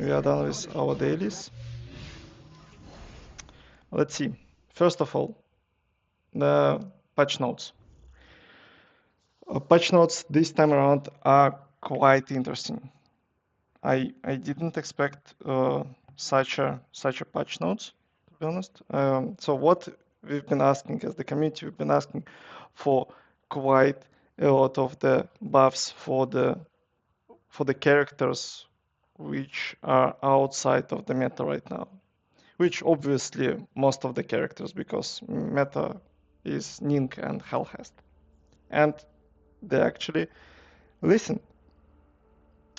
we are done with our dailies. Let's see. First of all, the patch notes. Patch notes this time around are quite interesting. I didn't expect such a patch notes, to be honest. So what we've been asking as the community, we've been asking for quite a lot of the buffs for the characters which are outside of the meta right now. Which obviously most of the characters, because meta is Nink and Hellhest. And they actually listen.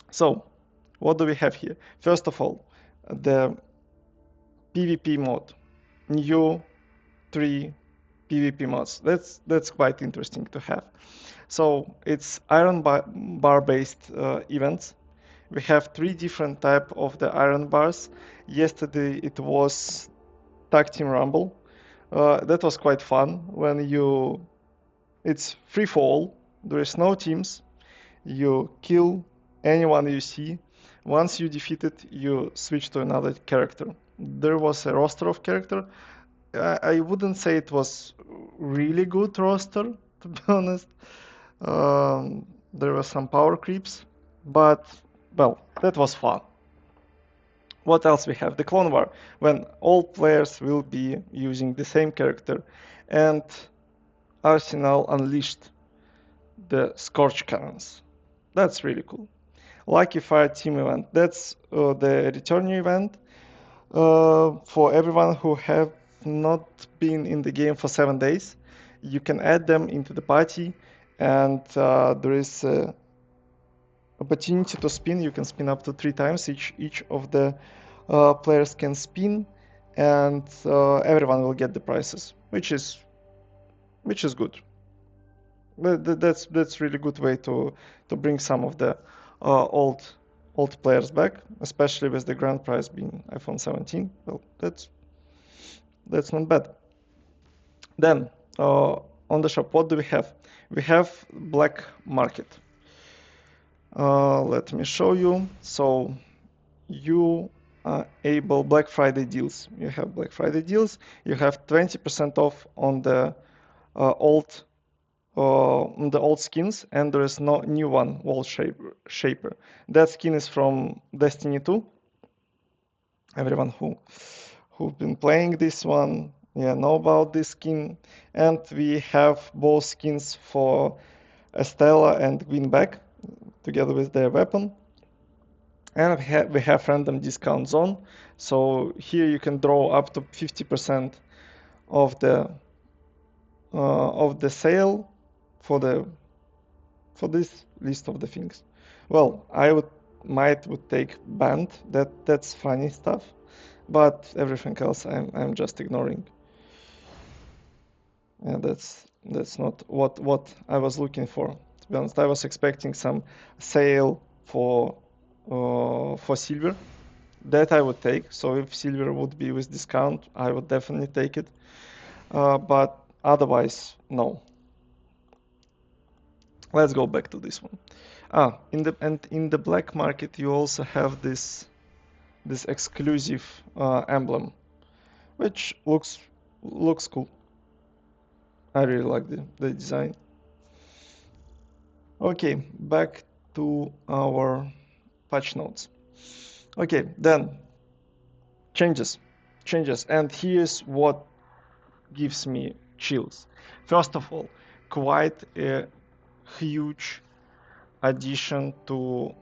So, what do we have here? First of all, the PvP mod, new 3 PvP mods. That's quite interesting to have. So it's iron bar based events. We have 3 different type of the iron bars. Yesterday it was Tag Team Rumble. That was quite fun when it's free for all. There is no teams. You kill anyone you see. Once you defeat it, you switch to another character. There was a roster of character. I wouldn't say it was really good roster, to be honest. There were some power creeps, but well, that was fun. What else we have? The clone war, when all players will be using the same character, and Arsenal unleashed the Scorch Cannons. That's really cool. Lucky Fire Team event. That's the return event for everyone who have not been in the game for 7 days. You can add them into the party, and there is opportunity to spin. You can spin up to 3 times. Each of the players can spin, and everyone will get the prizes, which is good. That's really good way to bring some of the old players back, especially with the grand prize being iPhone 17. Well, that's not bad. Then on the shop, what do we have? We have black market. Let me show you. So you are able Black Friday deals. You have Black Friday deals. You have 20% off on the old skins, and there is no new one, Wall Shaper. That skin is from Destiny 2. Everyone who've been playing this one, know about this skin. And we have both skins for Estella and Winback, together with their weapon. And we have random discount zone. So here you can draw up to 50% of the sale for this list of the things. Well, I would take band. That's funny stuff, but everything else I'm just ignoring. And that's not what I was looking for. To be honest, I was expecting some sale for silver. That I would take. So if silver would be with discount, I would definitely take it. But otherwise, no. Let's go back to this one. In the black market, you also have this exclusive emblem, which looks cool. I really like the design. Okay, back to our patch notes. Okay, then changes, and here's what gives me chills. First of all, quite a huge addition to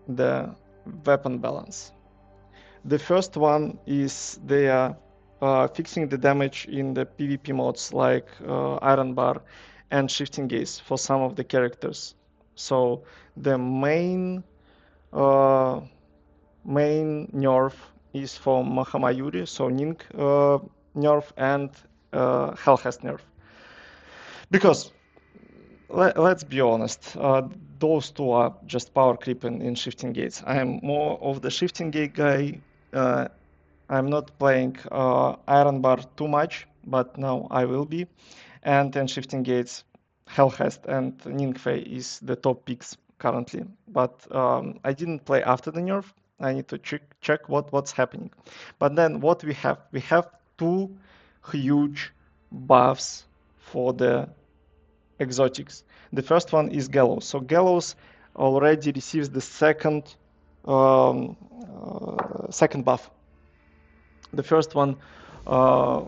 the weapon balance. The first one is they are fixing the damage in the PvP modes like Iron Bar and Shifting Gaze for some of the characters. So the main nerf is for Mahamayuri, so Nink nerf, and Hellhest nerf. Because let's be honest, those two are just power creeping in Shifting Gates. I am more of the Shifting Gate guy. I'm not playing Iron Bar too much, but now I will be. And then Shifting Gates, Hellhest, and Ningfei is the top picks currently, but I didn't play after the nerf. I need to check what's happening. But then what we have two huge buffs for the exotics. The first one is Gallows. So Gallows already receives the second buff. The first one uh,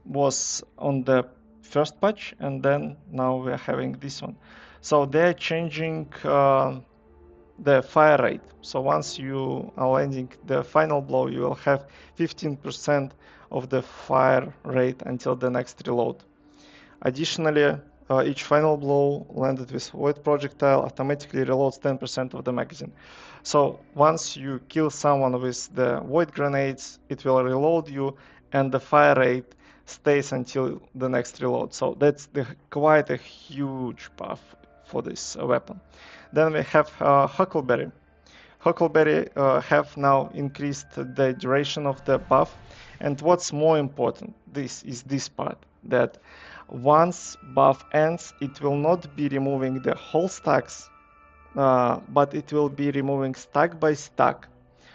was on the first patch, and then now we're having this one. So they're changing the fire rate. So once you are landing the final blow, you will have 15% of the fire rate until the next reload. Additionally, each final blow landed with void projectile automatically reloads 10% of the magazine. So once you kill someone with the void grenades, it will reload you, and the fire rate stays until the next reload. So that's quite a huge buff for this weapon. Then we have Huckleberry. Huckleberry have now increased the duration of the buff, and what's more important, this is this part, that once buff ends, it will not be removing the whole stacks, but it will be removing stack by stack.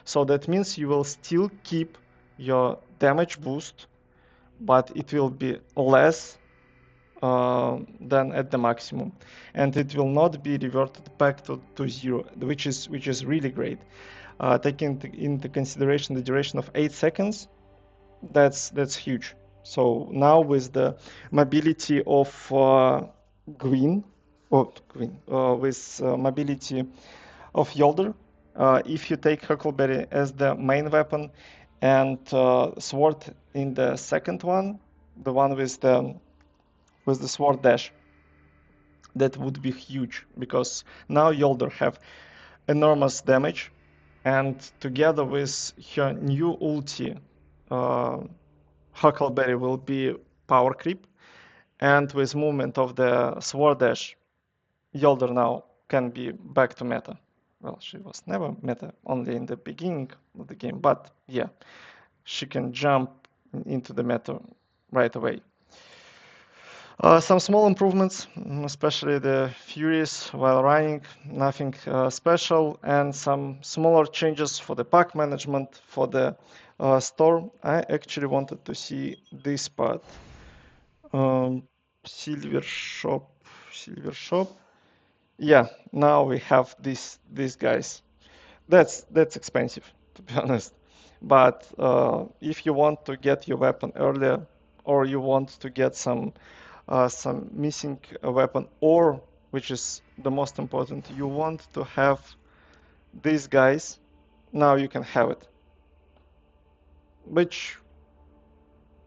So that means you will still keep your damage boost, but it will be less than at the maximum, and it will not be reverted back to zero, which is really great. Taking into consideration the duration of 8 seconds, that's huge. So now with the mobility of Green, with mobility of Yolder, if you take Huckleberry as the main weapon and Sword in the second one, the one with the Sword Dash, that would be huge, because now Yolder have enormous damage, and together with her new ulti, Huckleberry will be power creep, and with movement of the Sword Dash, Yolder now can be back to meta. Well, she was never meta, only in the beginning of the game, but yeah, she can jump into the meta right away. Some small improvements, especially the Furies while running, nothing special, and some smaller changes for the pack management, for the store. I actually wanted to see this part. Um, silver shop, silver shop. Yeah, now we have these guys. That's expensive, to be honest. But if you want to get your weapon earlier, or you want to get some missing weapon, or which is the most important, you want to have these guys, now you can have it. Which,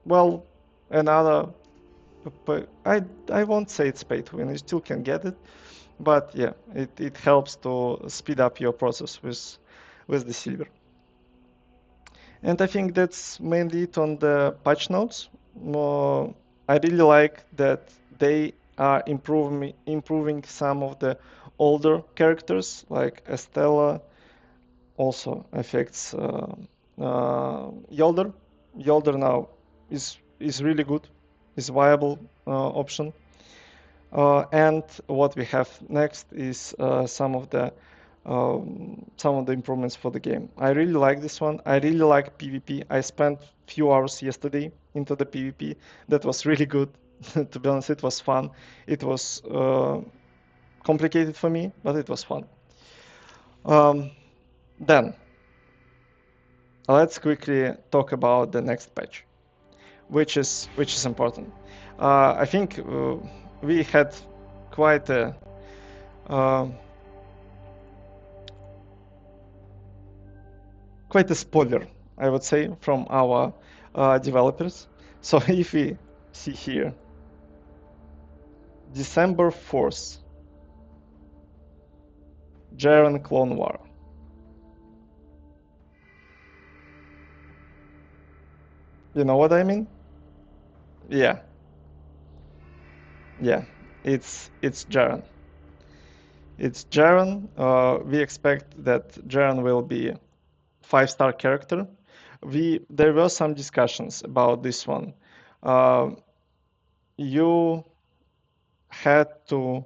well, another, I won't say it's pay to win, you still can get it, but yeah, it helps to speed up your process with the silver. And I think that's mainly it on the patch notes. I really like that they are improving some of the older characters, like Estella also affects Yolder. Yolder now is really good, is viable option. And what we have next is some of the improvements for the game. I really like this one. I really like PvP. I spent few hours yesterday into the PvP. That was really good. To be honest, it was fun. It was complicated for me, but it was fun. Um, then let's quickly talk about the next patch, which is important. I think we had quite a uh, quite a spoiler, I would say, from our developers. So if we see here, December 4th, Jaren Clone War. You know what I mean? Yeah, yeah. It's Jaren. It's Jaren. We expect that Jaren will be 5-star character. There were some discussions about this one. Uh, you had to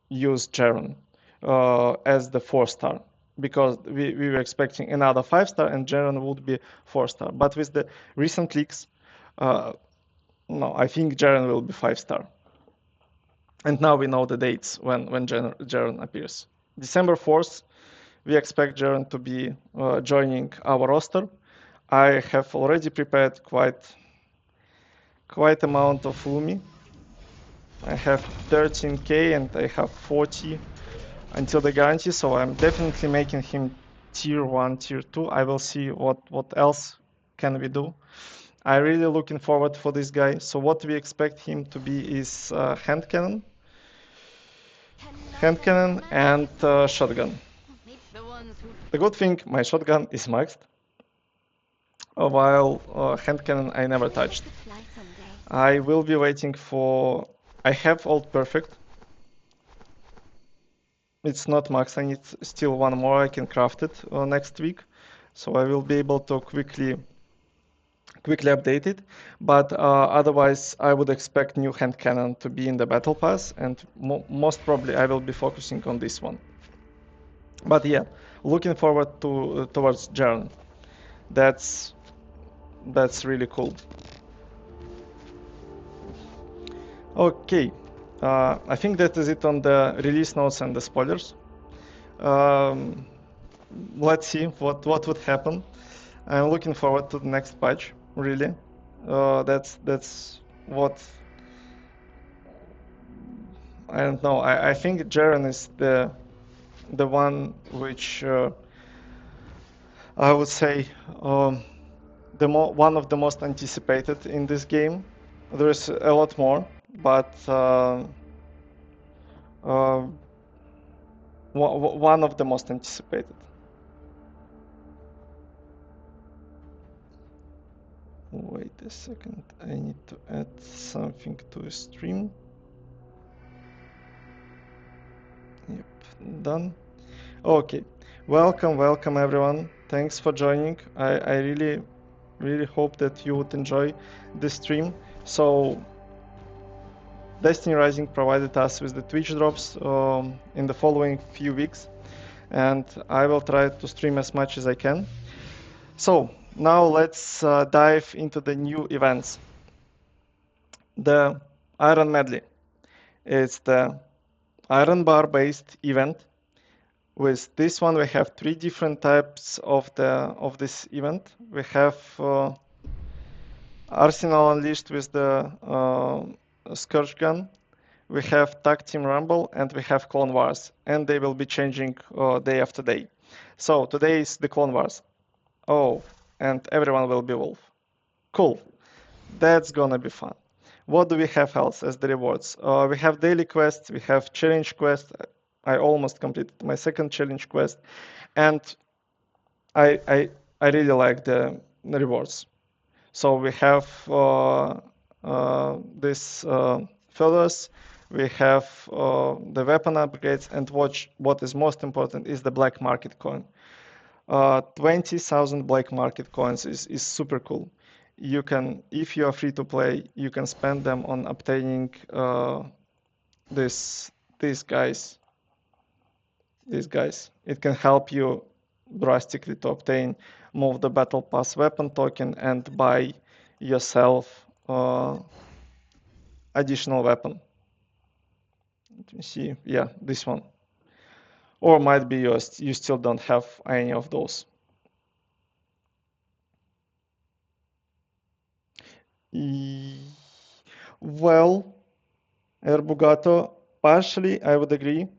use Jaren as the 4-star because we were expecting another 5-star and Jaren would be 4-star. But with the recent leaks, no, I think Jaren will be 5-star. And now we know the dates when Jaren appears. December 4th, we expect Jaren to be joining our roster. I have already prepared quite amount of Lumi. I have 13k and I have 40 until the guarantee, so I'm definitely making him tier 1, tier 2. I will see what else can we do. I'm really looking forward for this guy. So what we expect him to be is hand cannon and shotgun. The good thing, my shotgun is maxed, while hand cannon I never touched. I will be waiting for... I have ult perfect. It's not max, I need still one more, I can craft it next week. So I will be able to quickly update it. But otherwise, I would expect new hand cannon to be in the battle pass, and most probably I will be focusing on this one. But yeah, looking forward towards Jaren. That's really cool. Okay, I think that is it on the release notes and the spoilers. Let's see what would happen. I'm looking forward to the next patch, really. That's what... I don't know. I think Jaren is the one which I would say one of the most anticipated in this game. There's a lot more, but one of the most anticipated. Wait a second, I need to add something to a stream. Yep, done. Okay, welcome everyone. Thanks for joining. I really hope that you would enjoy this stream. So Destiny Rising provided us with the Twitch drops in the following few weeks, and I will try to stream as much as I can. So now let's dive into the new events. The Iron Medley. It's the Iron Bar based event. With this one, we have 3 different types of this event. We have Arsenal Unleashed with the Scourge Gun. We have Tag Team Rumble, and we have Clone Wars, and they will be changing day after day. So today is the Clone Wars. Oh, and everyone will be Wolf. Cool. That's gonna be fun. What do we have else as the rewards? We have daily quests, we have challenge quests. I almost completed my second challenge quest, and I really like the rewards. So we have this feathers, we have the weapon upgrades, and what is most important is the black market coin. 20,000 black market coins is super cool. You can, if you are free to play, you can spend them on obtaining these guys. It can help you drastically to obtain move the battle pass weapon token and buy yourself additional weapon. Let me see. Yeah, this one. Or might be you still don't have any of those. Well, Erbugato, partially I would agree.